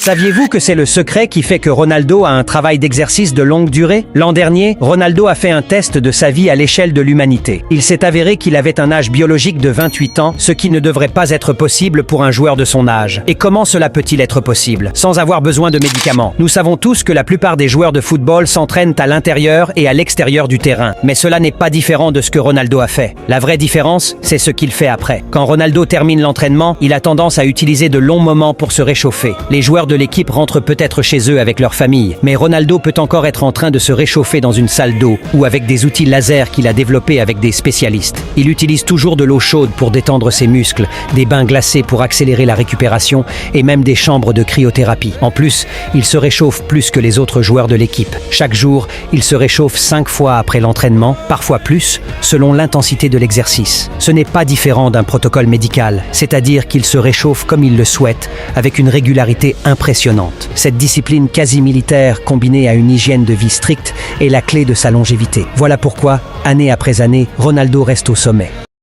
Saviez-vous que c'est le secret qui fait que Ronaldo a un travail d'exercice de longue durée? L'an dernier, Ronaldo a fait un test de sa vie à l'échelle de l'humanité. Il s'est avéré qu'il avait un âge biologique de 28 ans, ce qui ne devrait pas être possible pour un joueur de son âge. Et comment cela peut-il être possible? Sans avoir besoin de médicaments. Nous savons tous que la plupart des joueurs de football s'entraînent à l'intérieur et à l'extérieur du terrain. Mais cela n'est pas différent de ce que Ronaldo a fait. La vraie différence, c'est ce qu'il fait après. Quand Ronaldo termine l'entraînement, il a tendance à utiliser de longs moments pour se réchauffer. Les joueurs de l'équipe rentrent peut-être chez eux avec leur famille, mais Ronaldo peut encore être en train de se réchauffer dans une salle d'eau ou avec des outils laser qu'il a développés avec des spécialistes. Il utilise toujours de l'eau chaude pour détendre ses muscles, des bains glacés pour accélérer la récupération et même des chambres de cryothérapie. En plus, il se réchauffe plus que les autres joueurs de l'équipe. Chaque jour, il se réchauffe 5 fois après l'entraînement, parfois plus, selon l'intensité de l'exercice. Ce n'est pas différent d'un protocole médical, c'est-à-dire qu'il se réchauffe comme il le souhaite, avec une régularité impressionnante. Cette discipline quasi-militaire, combinée à une hygiène de vie stricte, est la clé de sa longévité. Voilà pourquoi, année après année, Ronaldo reste au sommet.